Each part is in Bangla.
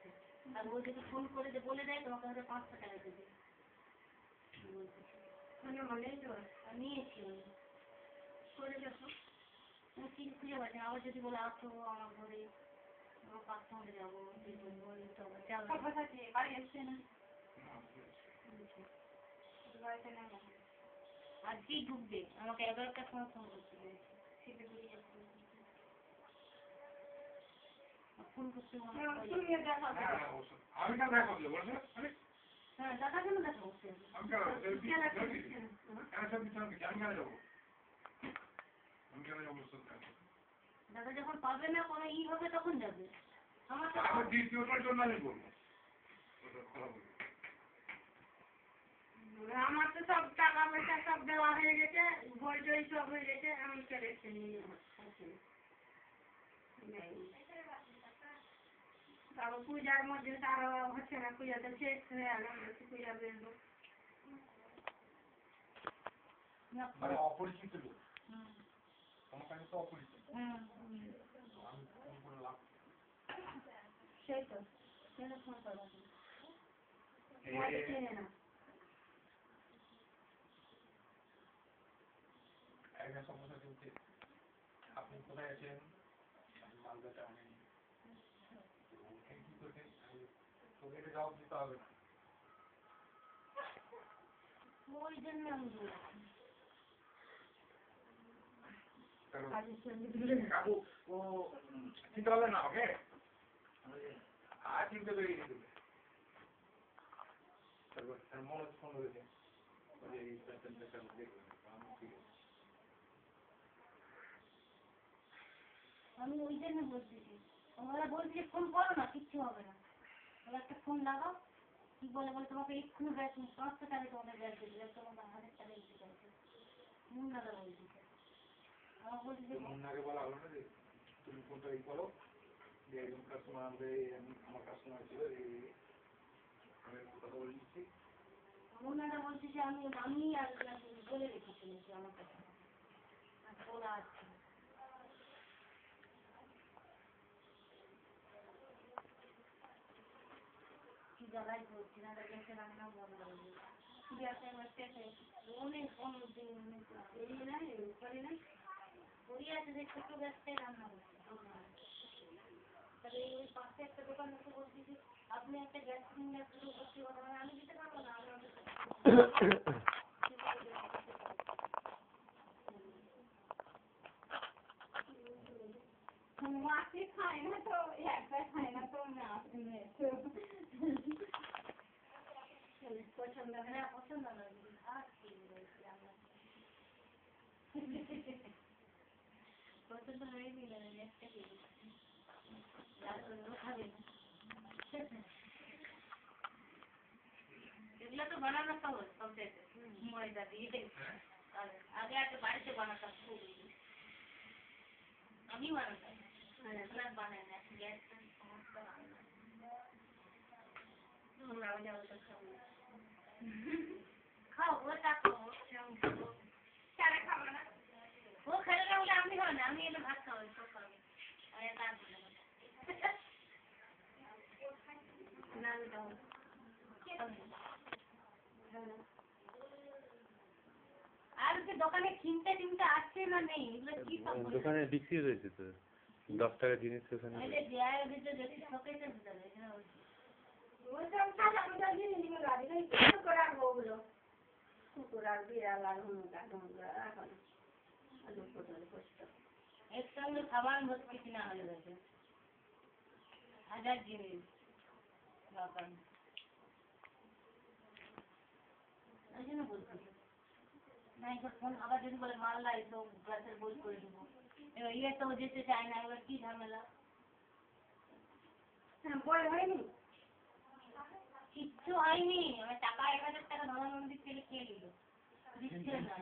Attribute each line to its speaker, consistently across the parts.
Speaker 1: আছে, আর ও যদি ফোন করে বলে দেয় তোমাকে হয়তো 500 টাকা দেবে। নিয়েছি করে দেখো কি খুঁজে পাচ্ছি না। আবার যদি বলে আসো আমার ঘরে, আমার কার সঙ্গে যাবো, বাড়ি আসছে না আজকেই ঢুকবে, আমাকে 11টার সময় ফোন করতে পেরেছি, ফোন করতে হ্যাঁ দাদা কেন দেখা করতে দাদা যখন পাবে না কোনো হবে তখন যাবে। আমার তো সব টাকা পয়সা সব দেওয়া হয়ে গেছে, বই টই সব হয়ে গেছে, আমি কেড়েছি তারপর পূজার মধ্যে তারও হচ্ছে না, পূজাতে শেষ হয়ে গেল, পূজা বেরবো
Speaker 2: অপরিচিত লোক তোমার কাছে তো অপরিচিত,
Speaker 1: সেই তো ফোন করবো না।
Speaker 2: একটা সমস্যা চলছে, আপনি কোথায় আছেন? মালদাটা আমি কি করবেন, তোকে এটা জবাব দিতে হবে না।
Speaker 1: ওই জন্য আমি
Speaker 2: কাকু ও চিনতে পারলেন না ওকে, আর চিনতে পেরে গেছি তুমি। তারপর তার মনে ফোন করেছে,
Speaker 1: আমি ওই জন্য বলতেছি, ওরা বলছে ফোন করো না, কিচ্ছু হবে না, ওরা একটা ফোন লাগাও, কি বলে তোমাকে এক্ষুনি ব্যাস 500 টাকা তোমাকে ব্যাস দেবে, তোমাকে 1000 টাকা দিতে চাইছে মুন্নাদা বলছে। আমার বলছে
Speaker 2: মুন্নাকে বলা হলো না যে তুমি ফোনটা ই করো, যে একজন কাস্টমার আমার কাস্টমার ছিল, আমি কথা বলে দিচ্ছি।
Speaker 1: মুন্নাদা বলছে যে আমি আর বলে রেখেছি আমার কাছে বলা আছে। কি জ্বালাই করছি না, গ্যাসে রান্না বন্ধ হয়ে গেছে, গ্যাসে অনেক পড়িয়ে আছে, যে ছোট গ্যাসটাই রান্না করছে। তাহলে ওই পাশে একটা দোকান আছে, বলছি যে আপনি একটা গ্যাস সিলিন্ডার শুরু করতে পারবেন, আমি দিতে পারবো না, মাছি খায় না তো, একটা খায় না তো পছন্দ হয় না, পছন্দ নয় পছন্দ হয়নি না, এগুলো তো বানানো সহজ সবচেয়ে, ময়দা দিয়ে আগে বাড়িতে বানাতাম, খুব আমি বানাতাম, বানাই না, গ্যাস সমস্যা খাও ওটা খাও, খাবো না ও খেলে না বলে আমি খাবো না, আমি এলে ভাত খাবো সব খাবো, আর দোকানে কিনতে আসছে না নেই,
Speaker 3: দোকানে বিক্রি রয়েছে তো 10 টাকা জিনিস ওখানে।
Speaker 1: কুকুর আর বিড়াল আর একসঙ্গে খাবার ভর্তি কিনা হয়ে গেছে, 1000 জিনিস দোকান। ওই জন্য বলছি না, ফোন আবার যদি বলে মালদা এসো গ্লাসের বই করে দেবো, এবার ইয়ে তো যেতে চায় না, এবার কি ঝামেলা। বই হয়নি, কিচ্ছু হয়নি, আমার টাকা 1000 টাকা ধরা মন্দির থেকে খেয়ে দিল, দিচ্ছে না,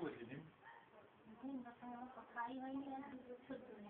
Speaker 1: কথাই হয়নি, আর 2 বছর ধরে